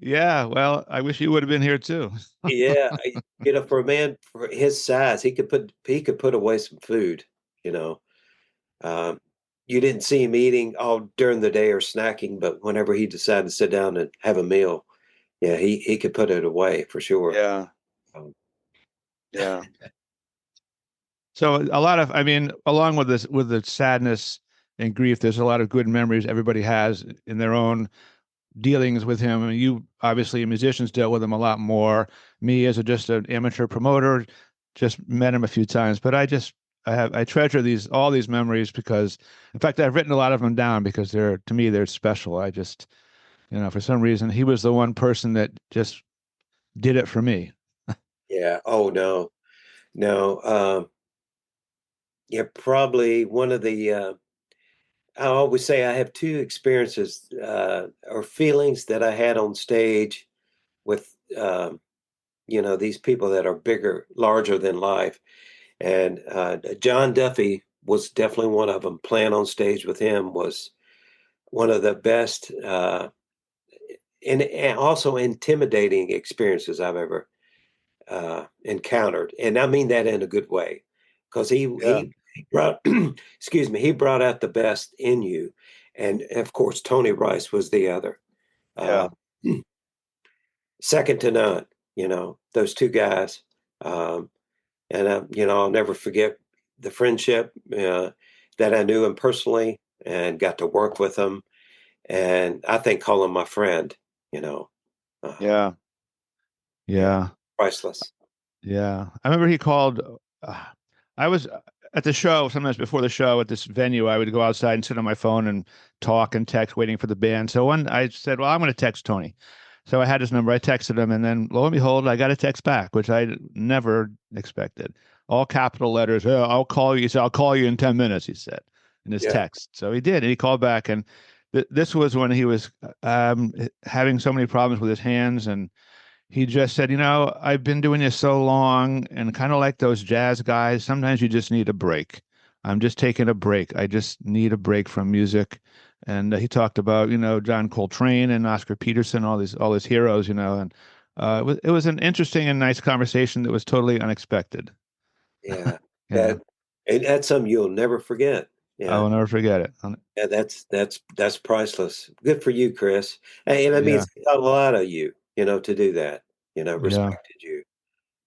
Yeah, well, I wish you would have been here too. Yeah. For a man for his size, he could put away some food, you know. Um, you didn't see him eating all during the day or snacking, but whenever he decided to sit down and have a meal, yeah, he could put it away for sure. Yeah, Um, yeah. So a lot of, along with this, with the sadness and grief, there's a lot of good memories everybody has in their own dealings with him. I mean, you obviously musicians dealt with him a lot more. Me as just an amateur promoter, just met him a few times, but I treasure all these memories because, in fact, I've written a lot of them down because to me they're special. I just, for some reason, he was the one person that just did it for me. yeah. Oh no, no. Yeah, probably one of the. I always say I have two experiences or feelings that I had on stage with these people that are bigger, larger than life. And John Duffy was definitely one of them. Playing on stage with him was one of the best and also intimidating experiences I've ever encountered. And I mean that in a good way, because Yeah, he brought excuse me, he brought out the best in you. And of course, Tony Rice was the other. yeah. Uh, Second to none, those two guys. Um, and I'll never forget the friendship that I knew him personally. and got to work with them. And I think call him my friend, you know, uh, Yeah. yeah, Yeah. priceless. Yeah. I remember he called. Uh, I was at the show, sometimes before the show at this venue. I would go outside and sit on my phone and talk and text, waiting for the band. So one, I said, well, I'm going to text Tony. So I had his number. I texted him, and then lo and behold, I got a text back, which I never expected. All capital letters. Oh, I'll call you. He said, I'll call you in 10 minutes, he said in his Yeah. text. So he did. And he called back. And this was when he was having so many problems with his hands. And he just said, I've been doing this so long, and kind of like those jazz guys, sometimes you just need a break. I'm just taking a break. I just need a break from music. And he talked about, John Coltrane and Oscar Peterson, all these heroes, and it was an interesting and nice conversation that was totally unexpected. Yeah. Yeah, That and that's something you'll never forget. I Yeah. will never forget it. Yeah, that's priceless. Good for you, Chris. And I mean, Yeah, it's got a lot of you, to do that. yeah. Respected you,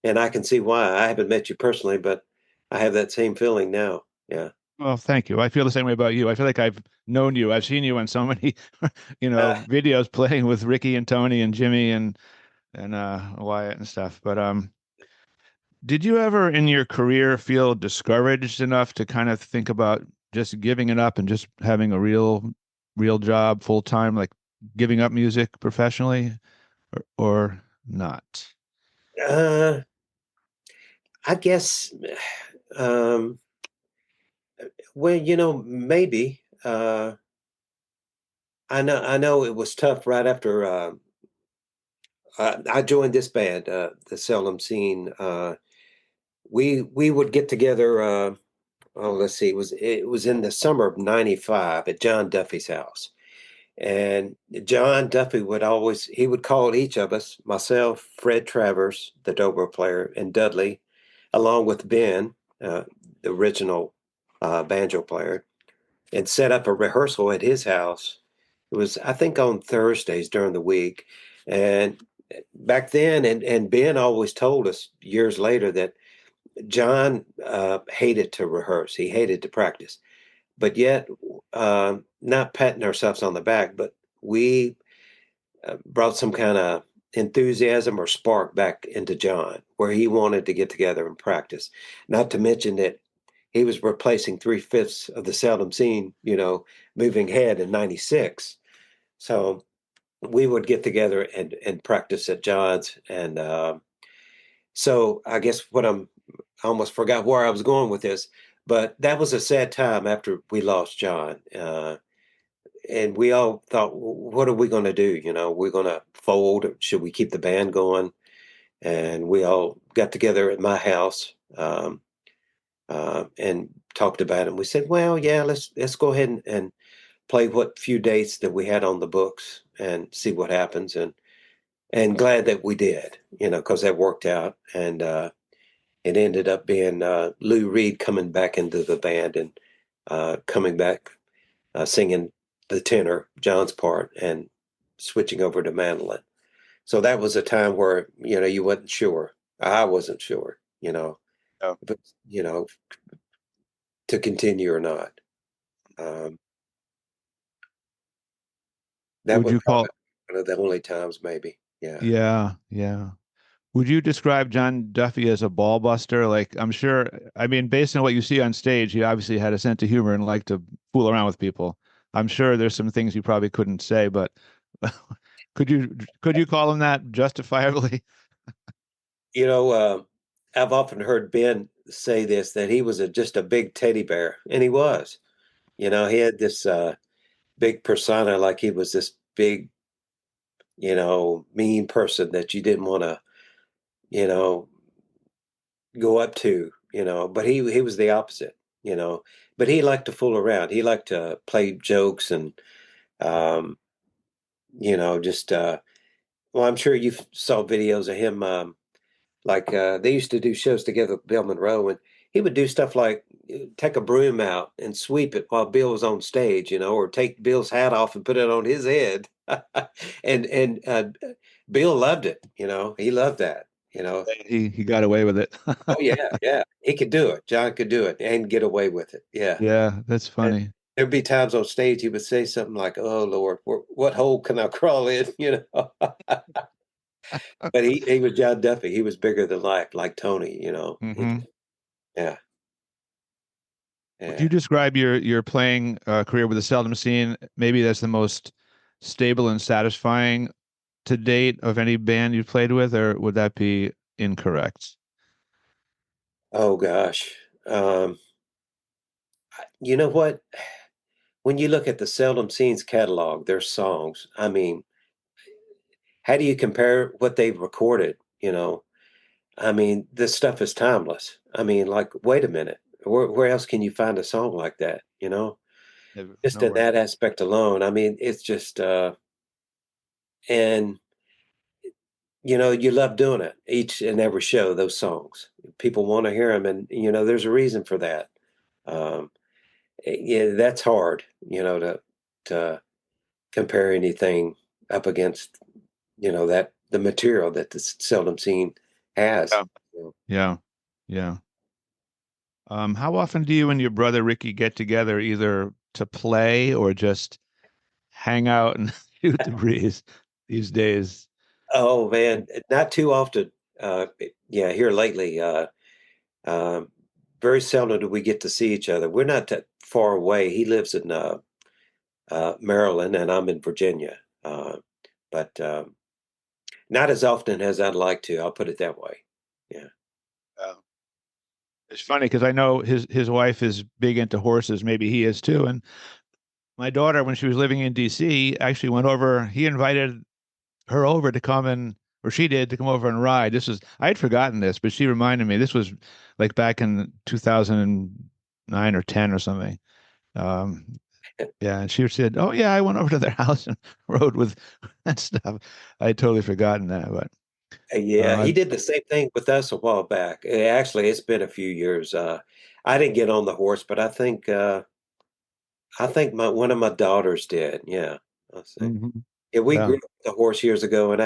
and I can see why. I haven't met you personally, but I have that same feeling now. Yeah. Well, thank you. I feel the same way about you. I feel like I've known you. I've seen you on so many, Uh, videos playing with Rickie and Tony and Jimmy and Wyatt and stuff. But did you ever in your career feel discouraged enough to kind of think about just giving it up and just having a real job full time, like giving up music professionally, or not? uh, I guess. Um, well, maybe. I know it was tough right after I joined this band, the Seldom Scene. We would get together. Oh, let's see. It was in the summer of '95 at John Duffy's house, and John Duffy would call each of us, myself, Fred Travers, the dobro player, and Dudley, along with Ben, the original banjo player, and set up a rehearsal at his house. It was, I think, on Thursdays during the week. And back then, and Ben always told us years later that John hated to rehearse. He hated to practice. But yet, not patting ourselves on the back, but we brought some kind of enthusiasm or spark back into John, where he wanted to get together and practice. Not to mention that he was replacing three-fifths of the Seldom Scene, moving ahead in '96. So we would get together and practice at John's. And so I guess I almost forgot where I was going with this, but that was a sad time after we lost John. And we all thought, what are we going to do? We're going to fold. Should we keep the band going? And we all got together at my house and talked about it. And we said, well, yeah, let's go ahead and play what few dates that we had on the books and see what happens. And glad that we did, because that worked out. And it ended up being Lou Reed coming back into the band and coming back singing the tenor, John's part, and switching over to mandolin. So that was a time where you wasn't sure. I wasn't sure, Yeah. if to continue or not. Um, that Would was you probably call? one of the only times, maybe. Yeah. Yeah, yeah. Would you describe John Duffy as a ball buster? Like, I'm sure, I mean, based on what you see on stage, he obviously had a sense of humor and liked to fool around with people. I'm sure there's some things you probably couldn't say, but could you call him that justifiably? You know, I've often heard Ben say this that he was just a big teddy bear, and he was. He had this big persona, like he was this big, mean person that you didn't want to, you know, go up to, but he was the opposite, you know. But he liked to fool around. He liked to play jokes and um, just well, I'm sure you saw videos of him. Like they used to do shows together with Bill Monroe, and he would do stuff like take a broom out and sweep it while Bill was on stage, or take Bill's hat off and put it on his head. And Bill loved it. He loved that. He got away with it. Oh yeah, yeah, he could do it. John could do it and get away with it. Yeah, Yeah, that's and funny. there'd be times on stage he would say something like, "Oh Lord, what hole can I crawl in?" You know. But he was John Duffy. He was bigger than life, like Tony. You know. Hmm. Yeah, Would you yeah. describe your playing career with the Seldom Scene maybe as the most stable and satisfying to date of any band you've played with, or would that be incorrect? Oh gosh. You know what? When you look at the Seldom Scenes catalog, their songs, I mean, how do you compare what they've recorded? You know, I mean, this stuff is timeless. I mean, like, wait a minute, where else can you find a song like that? You know, just in Nowhere. that aspect alone. I mean, it's just, and you know, you love doing it each and every show. Those songs, people want to hear them, and you know, there's a reason for that. Um, yeah, that's hard. You know, to compare anything up against that the material that the Seldom Scene has. Yeah. Yeah. Yeah. How often do you and your brother Rickie get together either to play or just hang out and shoot the breeze these days? Oh man, not too often. Uh, yeah, here lately, um, very seldom do we get to see each other. We're not that far away. He lives in Maryland, and I'm in Virginia. But not as often as I'd like to. I'll put it that way. Yeah. Yeah. It's funny because I know his wife is big into horses. Maybe he is too. And my daughter, when she was living in DC, actually went over. He invited her over to come and, or she did, to come over and ride. This was, I had forgotten this, but she reminded me. This was like back in 2009 or 10 or something. Um, yeah, and she said, "Oh yeah, I went over to their house and rode with and stuff." I had totally forgotten that, but Yeah, uh, he did the same thing with us a while back. Actually, it's been a few years. I didn't get on the horse, but I think my one of my daughters did. Yeah, I'll say. mhm. Yeah, we Yeah, grew up with the horse years ago, and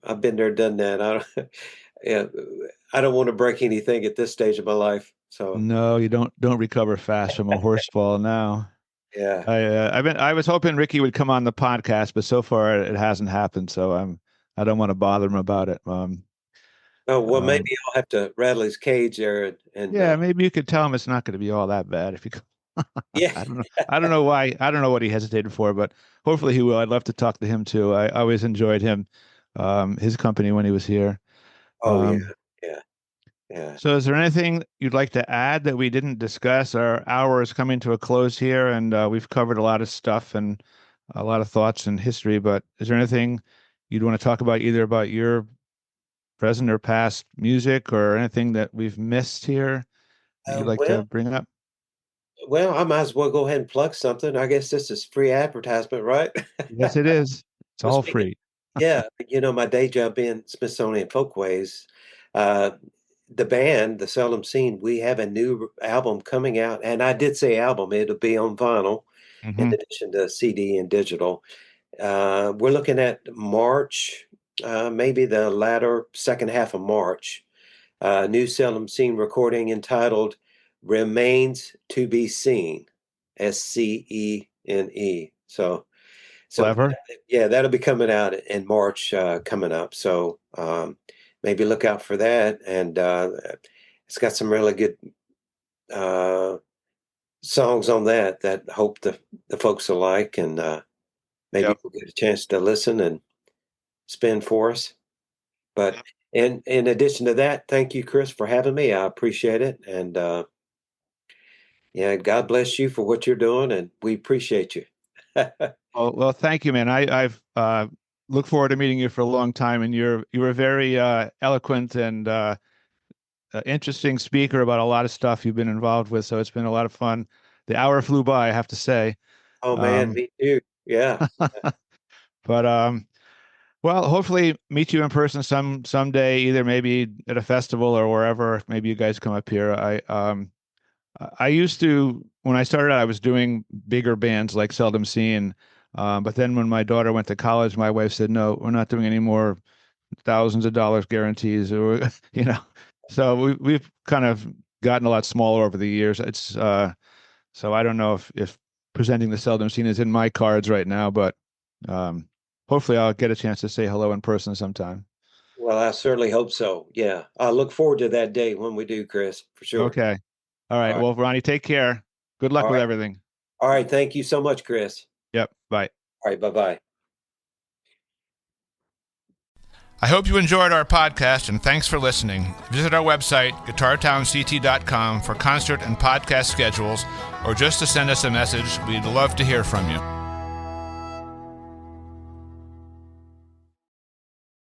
I've been there, done that. I don't, yeah, I don't want to break anything at this stage of my life. So no, you don't recover fast from a horse fall now. yeah. I was hoping Rickie would come on the podcast, but so far it hasn't happened. So I don't want to bother him about it. Oh well, maybe Um, I'll have to rattle his cage there, and yeah, maybe you could tell him it's not going to be all that bad if you. yeah. I don't know. I don't know why. I don't know what he hesitated for, but hopefully he will. I'd love to talk to him too. I always enjoyed him, his company when he was here. Oh yeah, Um, yeah, yeah. so is there anything you'd like to add that we didn't discuss? Our hour is coming to a close here, and we've covered a lot of stuff and a lot of thoughts and history, but is there anything you'd want to talk about, either about your present or past music or anything that we've missed here that you'd like to Well, bring up? I might as well go ahead and plug something. I guess this is free advertisement, right? Yes, it is. It's Well, all speaking, free. yeah, my day job being Smithsonian Folkways, uh, the band, the Seldom Scene, we have a new album coming out, and I did say album; it'll be on vinyl in Hmm. addition to CD and digital. We're looking at March, maybe the latter second half of March. New Seldom Scene recording entitled "Remains to Be Seen," SCENE. So Clever. yeah, that'll be coming out in March, coming up. So maybe look out for that. And it's got some really good uh, songs on that hope the folks will like, and maybe Yep. we'll get a chance to listen and spin for us. But in addition to that, thank you, Chris, for having me. I appreciate it. And yeah, God bless you for what you're doing, and we appreciate you. Well, thank you, man. I've looked forward to meeting you for a long time, and you're a very eloquent and interesting speaker about a lot of stuff you've been involved with. So it's been a lot of fun. The hour flew by, I have to say. Oh man, Um, me too. Yeah. but well, hopefully meet you in person someday, either maybe at a festival or wherever. Maybe you guys come up here. I used to, when I started out, I was doing bigger bands like Seldom Scene. But then when my daughter went to college, my wife said, "No, we're not doing any more thousands of dollars guarantees," or So we've kind of gotten a lot smaller over the years. It's so I don't know if presenting the Seldom Scene is in my cards right now, but hopefully I'll get a chance to say hello in person sometime. Well, I certainly hope so. Yeah. I look forward to that day when we do, Chris, for sure. Okay. All right. All right. Well, Ronnie, take care. Good luck All with right. everything. All right. Thank you so much, Chris. Yep. Bye. All right. Bye-bye. I hope you enjoyed our podcast, and thanks for listening. Visit our website, guitartownct.com, for concert and podcast schedules, or just to send us a message. We'd love to hear from you.